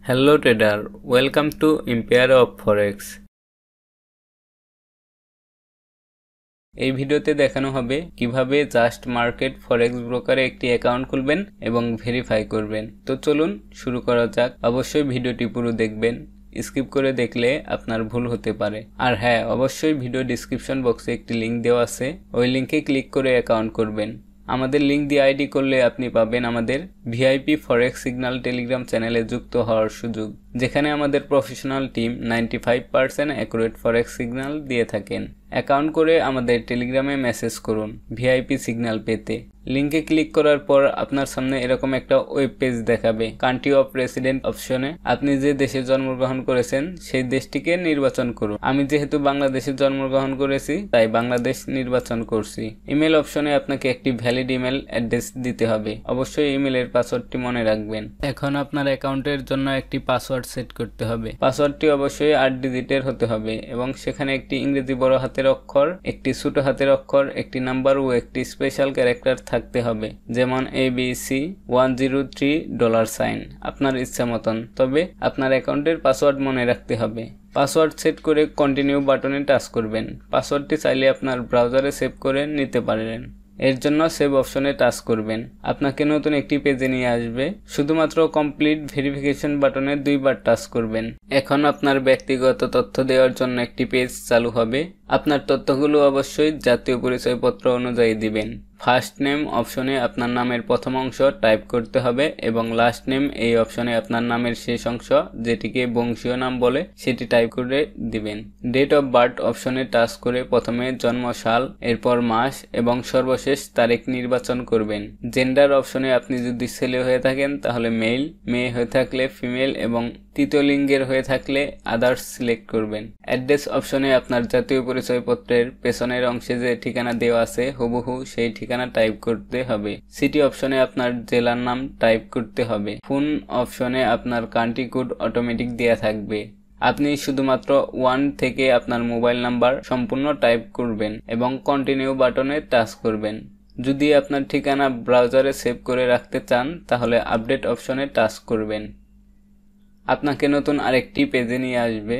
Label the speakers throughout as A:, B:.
A: Hello trader, welcome to Empire of Forex. এই ভিডিওতে দেখানো হবে কিভাবে জাস্ট মার্কেট ফরেক্স ব্রোকারে একটি অ্যাকাউন্ট খুলবেন এবং ভেরিফাই করবেন। তো চলুন শুরু করা যাক। অবশ্যই ভিডিওটি পুরো দেখবেন, স্কিপ করে দেখলে আপনার ভুল হতে পারে। আর হ্যাঁ, অবশ্যই ভিডিও ডেসক্রিপশন বক্সে একটি লিংক দেওয়া আছে, ওই লিংকে ক্লিক করে অ্যাকাউন্ট করবেন। আমাদের লিংক দিয়ে আইডি করলে আপনি পাবেন আমাদের ভিআইপি ফরেক্স সিগন্যাল টেলিগ্রাম চ্যানেলে যুক্ত হওয়ার সুযোগ, যেখানে আমাদের প্রফেশনাল টিম 95% অ্যাকুরেট ফরেক্স সিগন্যাল দিয়ে থাকেন। অ্যাকাউন্ট করে আমাদের টেলিগ্রামে মেসেজ করুন ভিআইপি সিগন্যাল পেতে। লিংকে ক্লিক করার পর আপনার সামনে এরকম একটা ওয়েব পেজ দেখাবে। কান্ট্রি অফ রেসিডেন্ট অপশনে আপনি যে দেশে জন্মগ্রহণ করেছেন সেই দেশটিকে নির্বাচন করুন। আমি যেহেতু বাংলাদেশে জন্মগ্রহণ করেছি তাই বাংলাদেশ নির্বাচন করছি। ইমেল অপশনে আপনাকে একটি ভ্যালিড ইমেল অ্যাড্রেস দিতে হবে। অবশ্যই ইমেলের পাসওয়ার্ডটি মনে রাখবেন। এখন আপনার অ্যাকাউন্টের জন্য একটি পাসওয়ার্ড সেট করতে হবে। পাসওয়ার্ডটি অবশ্যই 8 ডিজিটের হতে হবে এবং সেখানে একটি ইংরেজি বড় হাতের অক্ষর, একটি ছোট হাতের অক্ষর, একটি নাম্বার ও একটি স্পেশাল ক্যারেক্টার থাকতে হবে, যেমন ABC103$। আপনার ইচ্ছা মতন, তবে আপনার অ্যাকাউন্টের পাসওয়ার্ড মনে রাখতে হবে। পাসওয়ার্ড সেট করে কন্টিনিউ বাটনে টাচ করবেন। পাসওয়ার্ডটি চাইলে আপনার ব্রাউজারে সেভ করে নিতে পারেন। এর জন্য সেভ অপশনে টাচ করবেন। আপনাকে নতুন একটি পেজে নিয়ে আসবে। শুধুমাত্র কমপ্লিট ভেরিফিকেশন বাটনে 2 বার টাচ করবেন। এখন আপনার ব্যক্তিগত তথ্য দেওয়ার জন্য একটি পেজ চালু হবে। আপনার তথ্যগুলো অবশ্যই জাতীয় পরিচয়পত্র অনুযায়ী দিবেন। ফার্স্ট নেম অপশনে আপনার নামের প্রথম অংশ টাইপ করতে হবে এবং লাস্ট নেম এই অপশনে আপনার নামের শেষ অংশ, যেটিকে বংশীয় নাম বলে, সেটি টাইপ করে দিবেন। ডেট অফ বার্থ অপশনে টাচ করে প্রথমে জন্মসাল, এরপর মাস এবং সর্বশেষ তারিখ নির্বাচন করবেন। জেন্ডার অপশনে আপনি যদি ছেলে হয়ে থাকেন তাহলে মেল, মেয়ে হয়ে থাকলে ফিমেল এবং তৃতীয় লিঙ্গের হয়ে থাকলে আদার্স সিলেক্ট করবেন। অ্যাড্রেস অপশনে আপনার জাতীয় পরিচয়পত্রের পেছনের অংশে যে ঠিকানা দেওয়া আছে হুবহু সেই ঠিকানা টাইপ করতে হবে। সিটি অপশনে আপনার জেলার নাম টাইপ করতে হবে। ফোন অপশনে আপনার কান্ট্রি কোড অটোমেটিক দেওয়া থাকবে। আপনি শুধুমাত্র 1 থেকে আপনার মোবাইল নাম্বার সম্পূর্ণ টাইপ করবেন এবং কন্টিনিউ বাটনে টাচ করবেন। যদি আপনার ঠিকানা ব্রাউজারে সেভ করে রাখতে চান তাহলে আপডেট অপশনে টাচ করবেন। আপনাকে নতুন আরেকটি পেজে নিয়ে আসবে।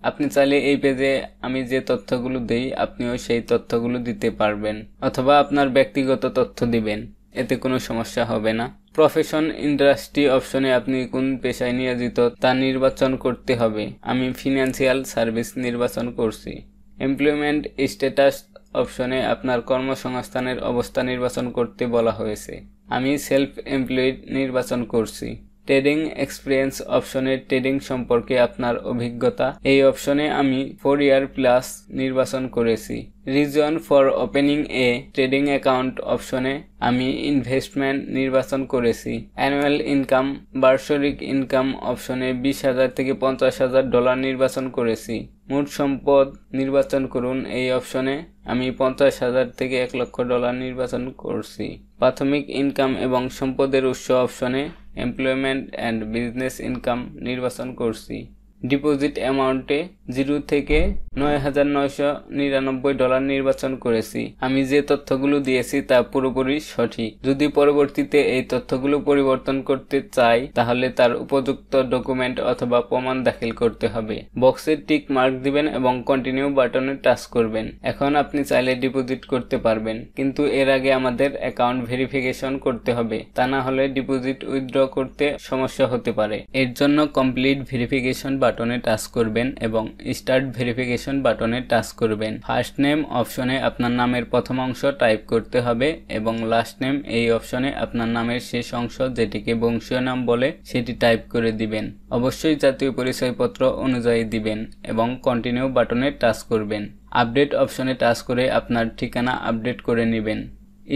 A: আপনি চাইলে এই পেজে আমি যে তথ্যগুলো দেই আপনিও সেই তথ্যগুলো দিতে পারবেন, অথবা আপনার ব্যক্তিগত তথ্য দিবেন, এতে কোনো সমস্যা হবে না। প্রফেশন ইন্ডাস্ট্রি অপশনে আপনি কোন পেশায় নিয়োজিত তা নির্বাচন করতে হবে। আমি ফিনান্সিয়াল সার্ভিস নির্বাচন করছি। এমপ্লয়মেন্ট স্ট্যাটাস অপশনে আপনার কর্মসংস্থানের অবস্থা নির্বাচন করতে বলা হয়েছে। আমি সেলফ এমপ্লয়েড নির্বাচন করছি। ট্রেডিং এক্সপিরিয়েন্স অপশনে ট্রেডিং সম্পর্কে আপনার অভিজ্ঞতা, এই অপশনে আমি 4 ইয়ার প্লাস নির্বাচন করেছি। Reason for opening A trading account অপশনে আমি ইনভেস্টমেন্ট নির্বাচন করেছি। অ্যানুয়াল ইনকাম, বার্ষিক ইনকাম অপশনে $20,000 থেকে $50,000 নির্বাচন করেছি। মোট সম্পদ নির্বাচন করুন, এই অপশনে আমি $50,000 থেকে $1,00,000 নির্বাচন করছি। প্রাথমিক ইনকাম এবং সম্পদের উৎস অপশনে এমপ্লয়মেন্ট অ্যান্ড বিজনেস ইনকাম নির্বাচন করছি। ডিপোজিট অ্যামাউন্টে 0 থেকে $9,999 নির্বাচন করেছি। আমি যে তথ্যগুলো দিয়েছি তা পুরোপুরি সঠিক। যদি পরবর্তীতে এই তথ্যগুলো পরিবর্তন করতে চাই তাহলে তার উপযুক্ত ডকুমেন্ট অথবা প্রমাণ দাখিল করতে হবে। বক্সে টিক মার্ক দিবেন এবং কন্টিনিউ বাটনে টাচ করবেন। এখন আপনি চাইলে ডিপোজিট করতে পারবেন, কিন্তু এর আগে আমাদের অ্যাকাউন্ট ভেরিফিকেশন করতে হবে, তা না হলে ডিপোজিট উইথড্র করতে সমস্যা হতে পারে। এর জন্য কমপ্লিট ভেরিফিকেশন বাটনে টাচ করবেন এবং স্টার্ট ভেরিফিকেশন বাটনে টাচ করবেন। ফার্স্ট নেম অপশনে আপনার নামের প্রথম অংশ টাইপ করতে হবে এবং লাস্ট নেম এই অপশনে আপনার নামের শেষ অংশ, যেটিকে বংশীয় নাম বলে, সেটি টাইপ করে দিবেন। অবশ্যই জাতীয় পরিচয়পত্র অনুযায়ী দিবেন এবং কন্টিনিউ বাটনে টাচ করবেন। আপডেট অপশনে টাচ করে আপনার ঠিকানা আপডেট করে নেবেন।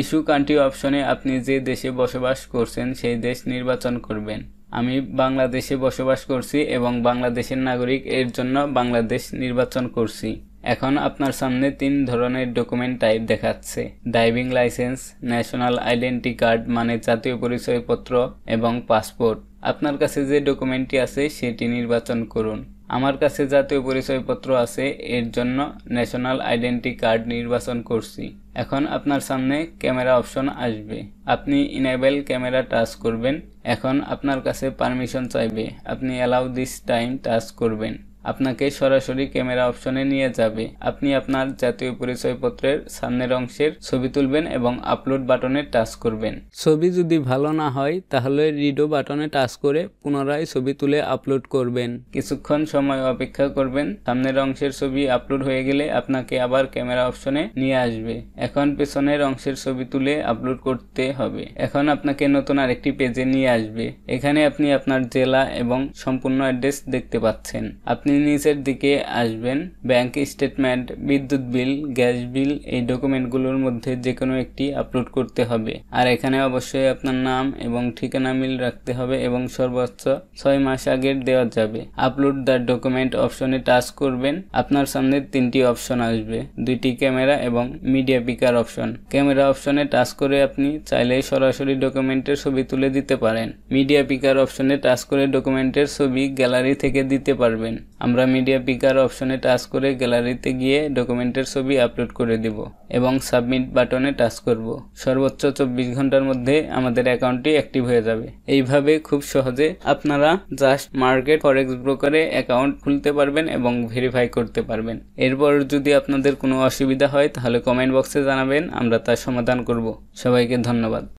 A: ইস্যু কান্ট্রি অপশনে আপনি যে দেশে বসবাস করছেন সেই দেশ নির্বাচন করবেন। আমি বাংলাদেশে বসবাস করছি এবং বাংলাদেশের নাগরিক, এর জন্য বাংলাদেশ নির্বাচন করছি। এখন আপনার সামনে 3 ধরনের ডকুমেন্ট টাইপ দেখাচ্ছে: driving licence, national identity card মানে জাতীয় পরিচয়পত্র এবং পাসপোর্ট। আপনার কাছে যে ডকুমেন্টটি আছে সেটি নির্বাচন করুন। আমার কাছে জাতীয় পরিচয়পত্র আছে, এর জন্য ন্যাশনাল আইডেন্টি কার্ড নির্বাচন করছি। এখন আপনার সামনে ক্যামেরা অপশন আসবে, আপনি ইনেবল ক্যামেরা টাচ করবেন। এখন আপনার কাছে পারমিশন চাইবে, আপনি অ্যালাউ দিস টাইম টাচ করবেন। আপনাকে সরাসরি ক্যামেরা অপশনে নিয়ে যাবে। আপনি আপনার জাতীয় পরিচয়পত্রের সামনের অংশের ছবি তুলবেন এবং আপলোড বাটনে টাচ করবেন। ছবি যদি ভালো না হয় তাহলে রিডো বাটনে টাচ করে পুনরায় ছবি তুলে আপলোড করবেন। কিছুক্ষণ সময় অপেক্ষা করবেন। সামনের অংশের ছবি আপলোড হয়ে গেলে আপনাকে আবার ক্যামেরা অপশনে নিয়ে আসবে। এখন পেছনের অংশের ছবি তুলে আপলোড করতে হবে। এখন আপনাকে নতুন আরেকটি পেজে নিয়ে আসবে। এখানে আপনি আপনার জেলা এবং সম্পূর্ণ অ্যাড্রেস দেখতে পাচ্ছেন। আপনি নিচের দিকে আসবেন, ব্যাংক স্টেটমেন্ট, বিদ্যুৎ বিল, গ্যাস বিল, এই ডকুমেন্টগুলোর মধ্যে যে কোনো একটি আপলোড করতে হবে। আর এখানে অবশ্যই আপনার নাম এবং ঠিকানা মিল রাখতে হবে এবং সর্বোচ্চ 6 মাস আগের দেওয়া যাবে। আপলোড দ্য ডকুমেন্ট অপশনে টাচ করবেন। আপনার সামনে 3টি অপশন আসবে, 2টি ক্যামেরা এবং মিডিয়া পিকার অপশন। ক্যামেরা অপশনে টাচ করে আপনি চাইলে সরাসরি ডকুমেন্টের ছবি তুলে দিতে পারেন। মিডিয়া পিকার অপশনে টাচ করে ডকুমেন্টের ছবি গ্যালারি থেকে দিতে পারবেন। আমরা মিডিয়া পিকার অপশনে টাচ করে গ্যালারিতে গিয়ে ডকুমেন্টের ছবি আপলোড করে দিব এবং সাবমিট বাটনে টাচ করব। সর্বোচ্চ 24 ঘন্টার মধ্যে আমাদের অ্যাকাউন্টটি অ্যাক্টিভ হয়ে যাবে। এইভাবে খুব সহজে আপনারা জাস্ট মার্কেট ফরেক্স ব্রোকারে অ্যাকাউন্ট খুলতে পারবেন এবং ভেরিফাই করতে পারবেন। এরপর যদি আপনাদের কোনো অসুবিধা হয় তাহলে কমেন্ট বক্সে জানাবেন, আমরা তার সমাধান করব। সবাইকে ধন্যবাদ।